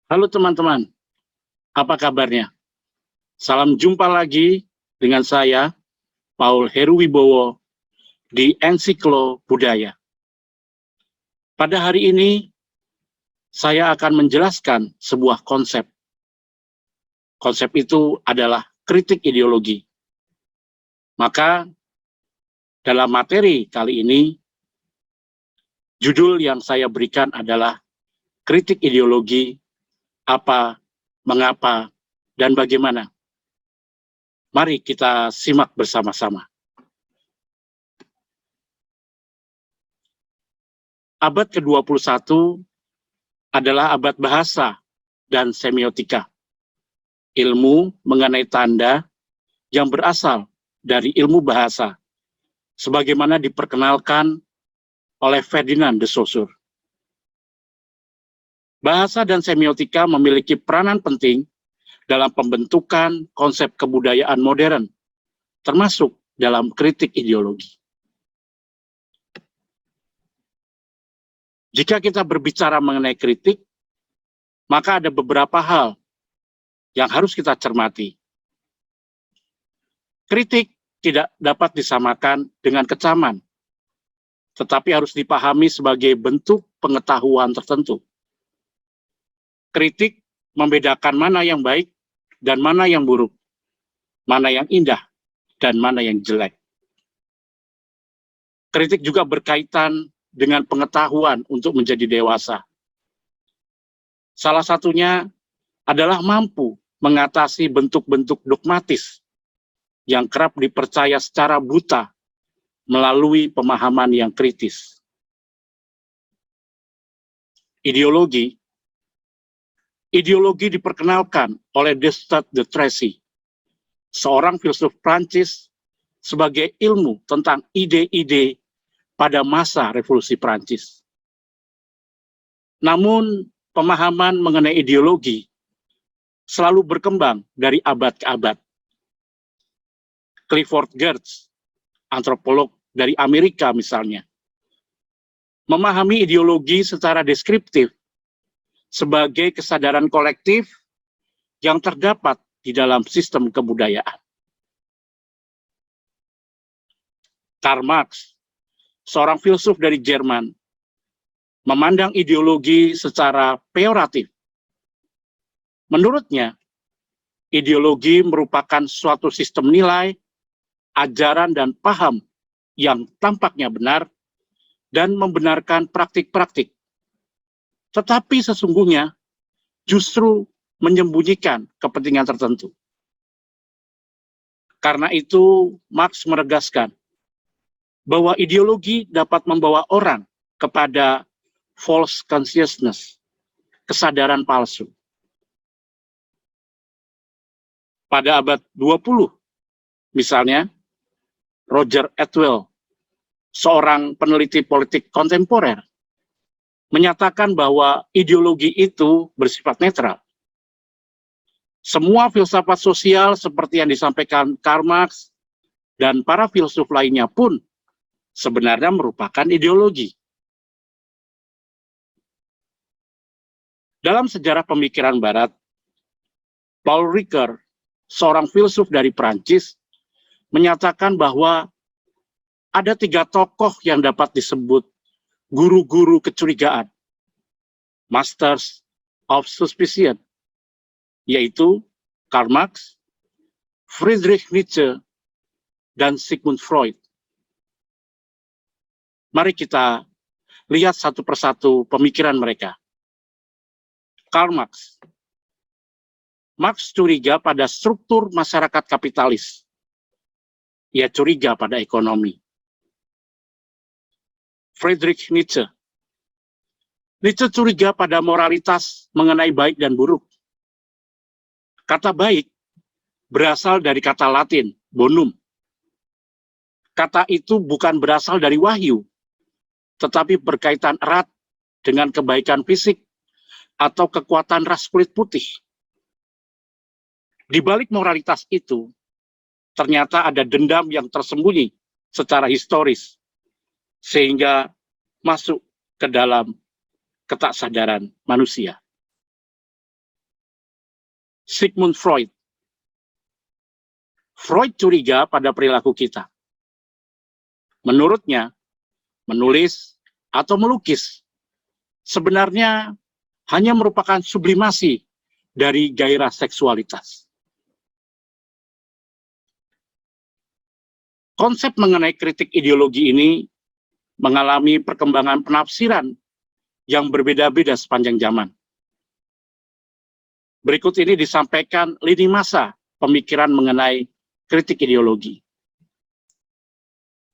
Halo teman-teman, apa kabarnya? Salam jumpa lagi dengan saya, Paul Heruwibowo, di Ensiklo Budaya. Pada hari ini, saya akan menjelaskan sebuah konsep. Konsep itu adalah kritik ideologi. Maka, dalam materi kali ini, judul yang saya berikan adalah kritik ideologi, apa, mengapa, dan bagaimana. Mari kita simak bersama-sama. Abad ke-21 adalah abad bahasa dan semiotika, ilmu mengenai tanda yang berasal dari ilmu bahasa, sebagaimana diperkenalkan oleh Ferdinand de Saussure. Bahasa dan semiotika memiliki peranan penting dalam pembentukan konsep kebudayaan modern, termasuk dalam kritik ideologi. Jika kita berbicara mengenai kritik, maka ada beberapa hal yang harus kita cermati. Kritik tidak dapat disamakan dengan kecaman, tetapi harus dipahami sebagai bentuk pengetahuan tertentu. Kritik membedakan mana yang baik dan mana yang buruk, mana yang indah dan mana yang jelek. Kritik juga berkaitan dengan pengetahuan untuk menjadi dewasa. Salah satunya adalah mampu mengatasi bentuk-bentuk dogmatis yang kerap dipercaya secara buta melalui pemahaman yang kritis. Ideologi diperkenalkan oleh Descartes de Tracy, seorang filsuf Prancis, sebagai ilmu tentang ide-ide pada masa revolusi Prancis. Namun, pemahaman mengenai ideologi selalu berkembang dari abad ke abad. Clifford Geertz, antropolog dari Amerika misalnya, memahami ideologi secara deskriptif sebagai kesadaran kolektif yang terdapat di dalam sistem kebudayaan. Karl Marx, seorang filsuf dari Jerman, memandang ideologi secara peyoratif. Menurutnya, ideologi merupakan suatu sistem nilai, ajaran, dan paham yang tampaknya benar dan membenarkan praktik-praktik, tetapi sesungguhnya justru menyembunyikan kepentingan tertentu. Karena itu, Marx menegaskan bahwa ideologi dapat membawa orang kepada false consciousness, kesadaran palsu. Pada abad 20, misalnya, Roger Atwell, seorang peneliti politik kontemporer, menyatakan bahwa ideologi itu bersifat netral. Semua filsafat sosial seperti yang disampaikan Karl Marx dan para filsuf lainnya pun sebenarnya merupakan ideologi. Dalam sejarah pemikiran Barat, Paul Ricoeur, seorang filsuf dari Prancis, menyatakan bahwa ada 3 tokoh yang dapat disebut guru-guru kecurigaan, masters of suspicion, yaitu Karl Marx, Friedrich Nietzsche, dan Sigmund Freud. Mari kita lihat satu persatu pemikiran mereka. Karl Marx. Marx curiga pada struktur masyarakat kapitalis. Ia curiga pada ekonomi. Friedrich Nietzsche. Nietzsche curiga pada moralitas mengenai baik dan buruk. Kata baik berasal dari kata Latin, bonum. Kata itu bukan berasal dari wahyu, tetapi berkaitan erat dengan kebaikan fisik atau kekuatan ras kulit putih. Di balik moralitas itu, ternyata ada dendam yang tersembunyi secara historis, sehingga masuk ke dalam ketaksadaran manusia. Sigmund Freud. Freud curiga pada perilaku kita. Menurutnya, menulis atau melukis sebenarnya hanya merupakan sublimasi dari gairah seksualitas. Konsep mengenai kritik ideologi ini mengalami perkembangan penafsiran yang berbeda-beda sepanjang zaman. Berikut ini disampaikan lini masa pemikiran mengenai kritik ideologi.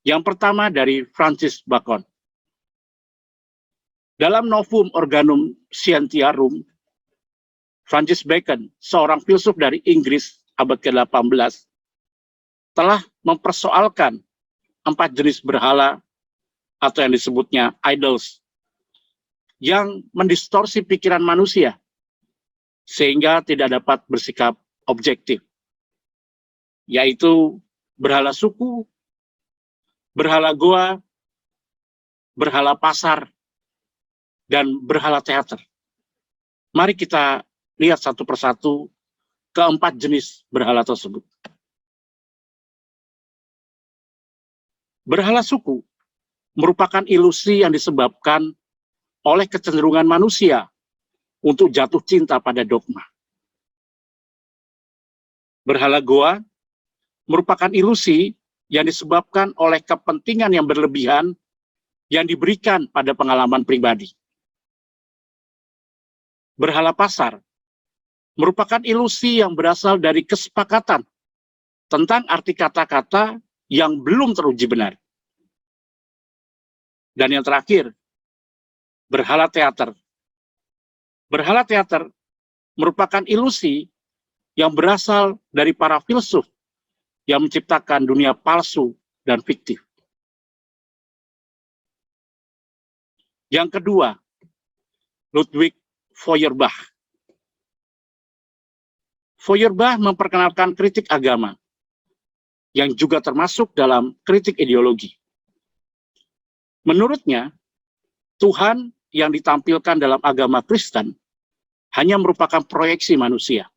Yang pertama dari Francis Bacon. Dalam Novum Organum Scientiarum, Francis Bacon, seorang filsuf dari Inggris abad ke-18, telah mempersoalkan 4 jenis berhala atau yang disebutnya idols yang mendistorsi pikiran manusia sehingga tidak dapat bersikap objektif, yaitu berhala suku, berhala goa, berhala pasar, dan berhala teater. Mari kita lihat satu persatu ke-4 jenis berhala tersebut. Berhala suku merupakan ilusi yang disebabkan oleh kecenderungan manusia untuk jatuh cinta pada dogma. Berhala goa merupakan ilusi yang disebabkan oleh kepentingan yang berlebihan yang diberikan pada pengalaman pribadi. Berhala pasar merupakan ilusi yang berasal dari kesepakatan tentang arti kata-kata yang belum teruji benar. Dan yang terakhir, berhala teater. Berhala teater merupakan ilusi yang berasal dari para filsuf yang menciptakan dunia palsu dan fiktif. Yang kedua, Ludwig Feuerbach. Feuerbach memperkenalkan kritik agama, yang juga termasuk dalam kritik ideologi. Menurutnya, Tuhan yang ditampilkan dalam agama Kristen hanya merupakan proyeksi manusia.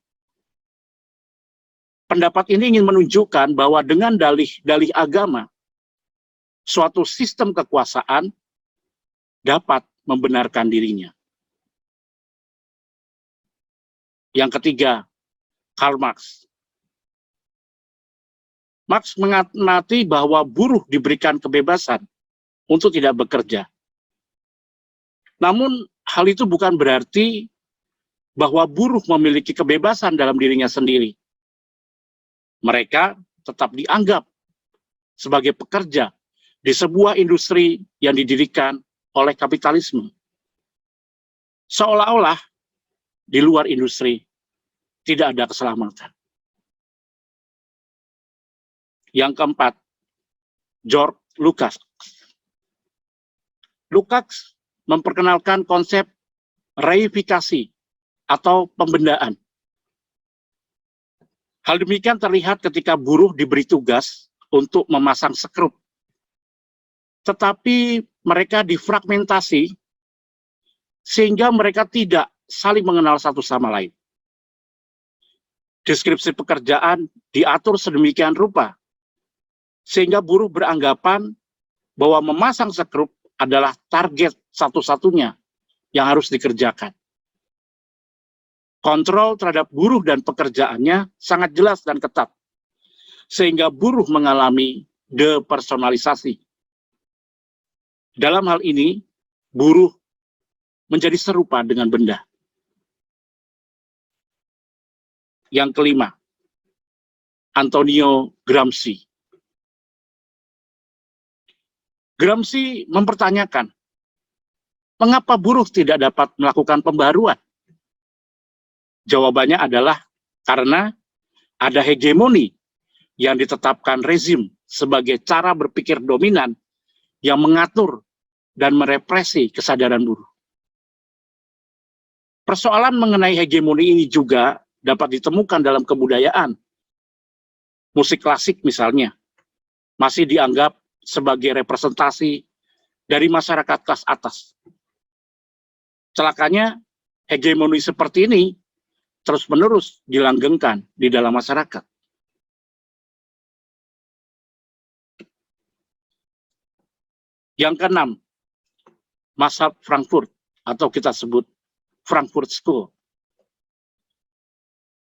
Pendapat ini ingin menunjukkan bahwa dengan dalih-dalih agama, suatu sistem kekuasaan dapat membenarkan dirinya. Yang ketiga, Karl Marx. Marx mengamati bahwa buruh diberikan kebebasan untuk tidak bekerja. Namun, hal itu bukan berarti bahwa buruh memiliki kebebasan dalam dirinya sendiri. Mereka tetap dianggap sebagai pekerja di sebuah industri yang didirikan oleh kapitalisme. Seolah-olah di luar industri tidak ada keselamatan. Yang keempat, George Lukács. Lukács memperkenalkan konsep reifikasi atau pembendaan. Hal demikian terlihat ketika buruh diberi tugas untuk memasang sekrup. Tetapi mereka difragmentasi sehingga mereka tidak saling mengenal satu sama lain. Deskripsi pekerjaan diatur sedemikian rupa sehingga buruh beranggapan bahwa memasang sekrup adalah target satu-satunya yang harus dikerjakan. Kontrol terhadap buruh dan pekerjaannya sangat jelas dan ketat, sehingga buruh mengalami depersonalisasi. Dalam hal ini, buruh menjadi serupa dengan benda. Yang kelima, Antonio Gramsci. Gramsci mempertanyakan, mengapa buruh tidak dapat melakukan pembaruan? Jawabannya adalah karena ada hegemoni yang ditetapkan rezim sebagai cara berpikir dominan yang mengatur dan merepresi kesadaran buruh. Persoalan mengenai hegemoni ini juga dapat ditemukan dalam kebudayaan. Musik klasik misalnya, masih dianggap sebagai representasi dari masyarakat kelas atas. Celakanya, hegemoni seperti ini terus-menerus dilanggengkan di dalam masyarakat. Yang keenam, mazhab Frankfurt atau kita sebut Frankfurt School.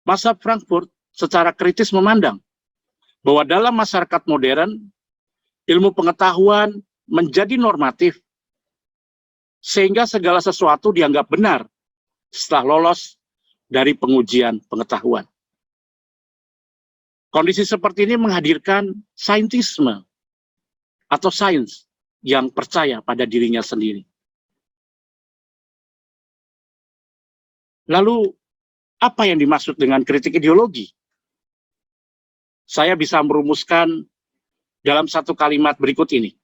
Mazhab Frankfurt secara kritis memandang bahwa dalam masyarakat modern, ilmu pengetahuan menjadi normatif, sehingga segala sesuatu dianggap benar setelah lolos dari pengujian pengetahuan. Kondisi seperti ini menghadirkan saintisme atau sains yang percaya pada dirinya sendiri. Lalu, apa yang dimaksud dengan kritik ideologi? Saya bisa merumuskan dalam satu kalimat berikut ini.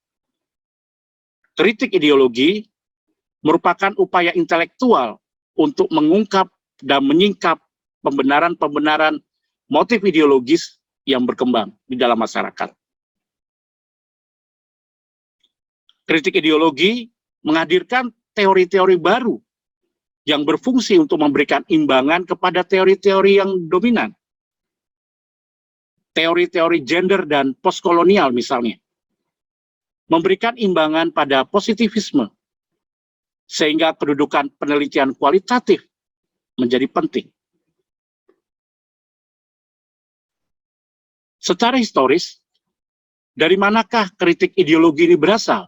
Kritik ideologi merupakan upaya intelektual untuk mengungkap dan menyingkap pembenaran-pembenaran motif ideologis yang berkembang di dalam masyarakat. Kritik ideologi menghadirkan teori-teori baru yang berfungsi untuk memberikan imbangan kepada teori-teori yang dominan. Teori-teori gender dan postkolonial misalnya. Memberikan imbangan pada positivisme, sehingga kedudukan penelitian kualitatif menjadi penting. Secara historis, dari manakah kritik ideologi ini berasal?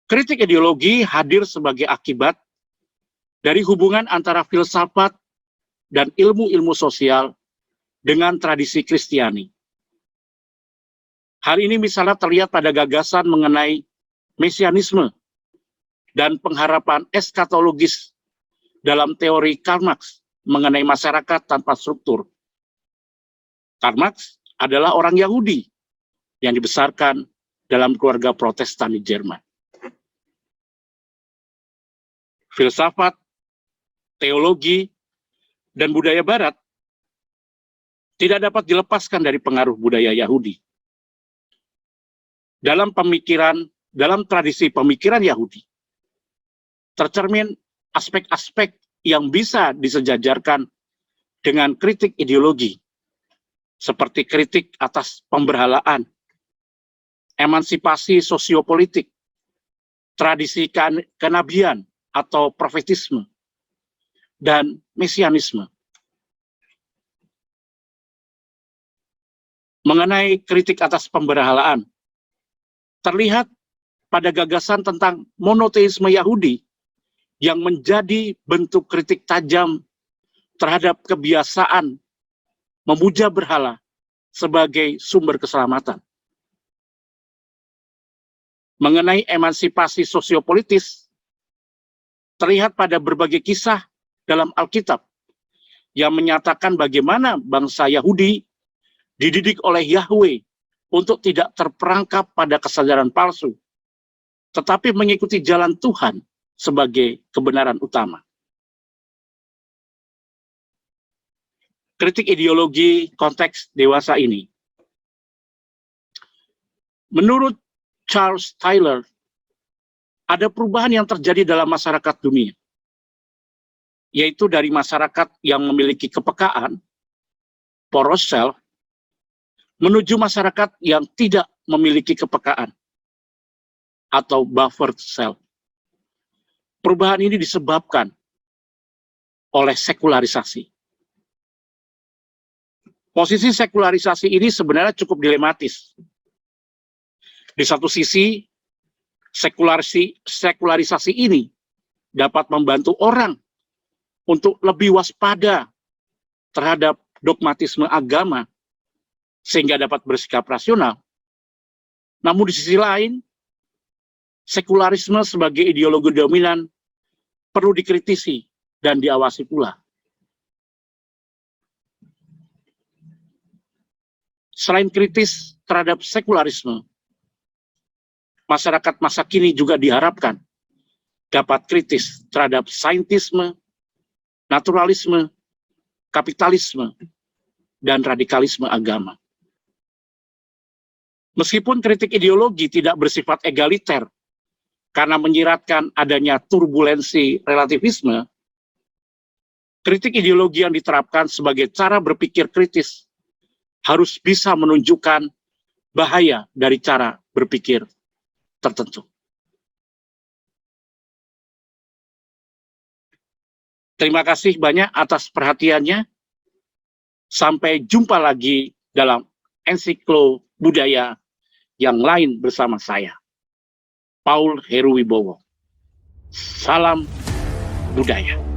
Kritik ideologi hadir sebagai akibat dari hubungan antara filsafat dan ilmu-ilmu sosial dengan tradisi Kristiani. Hal ini misalnya terlihat pada gagasan mengenai mesianisme dan pengharapan eskatologis dalam teori Karl Marx mengenai masyarakat tanpa struktur. Karl Marx adalah orang Yahudi yang dibesarkan dalam keluarga Protestan di Jerman. Filsafat, teologi, dan budaya Barat tidak dapat dilepaskan dari pengaruh budaya Yahudi. Dalam tradisi pemikiran Yahudi, tercermin aspek-aspek yang bisa disejajarkan dengan kritik ideologi, seperti kritik atas pemberhalaan, emansipasi sosiopolitik, tradisi kenabian atau profetisme, dan mesianisme. Mengenai kritik atas pemberhalaan, terlihat pada gagasan tentang monoteisme Yahudi yang menjadi bentuk kritik tajam terhadap kebiasaan memuja berhala sebagai sumber keselamatan. Mengenai emansipasi sosiopolitis, terlihat pada berbagai kisah dalam Alkitab yang menyatakan bagaimana bangsa Yahudi dididik oleh Yahweh untuk tidak terperangkap pada kesadaran palsu, tetapi mengikuti jalan Tuhan sebagai kebenaran utama. Kritik ideologi konteks dewasa ini. Menurut Charles Taylor, ada perubahan yang terjadi dalam masyarakat dunia, yaitu dari masyarakat yang memiliki kepekaan, poros self, menuju masyarakat yang tidak memiliki kepekaan, atau buffered self. Perubahan ini disebabkan oleh sekularisasi. Posisi sekularisasi ini sebenarnya cukup dilematis. Di satu sisi, sekularisasi ini dapat membantu orang untuk lebih waspada terhadap dogmatisme agama, sehingga dapat bersikap rasional. Namun di sisi lain, sekularisme sebagai ideologi dominan perlu dikritisi dan diawasi pula. Selain kritis terhadap sekularisme, masyarakat masa kini juga diharapkan dapat kritis terhadap saintisme, naturalisme, kapitalisme, dan radikalisme agama. Meskipun kritik ideologi tidak bersifat egaliter karena menyiratkan adanya turbulensi relativisme, Kritik ideologi yang diterapkan sebagai cara berpikir kritis harus bisa menunjukkan bahaya dari cara berpikir tertentu. Terima kasih banyak atas perhatiannya. Sampai jumpa lagi dalam Ensiklo Budaya yang lain bersama saya, Paul Heruwibowo. Salam budaya.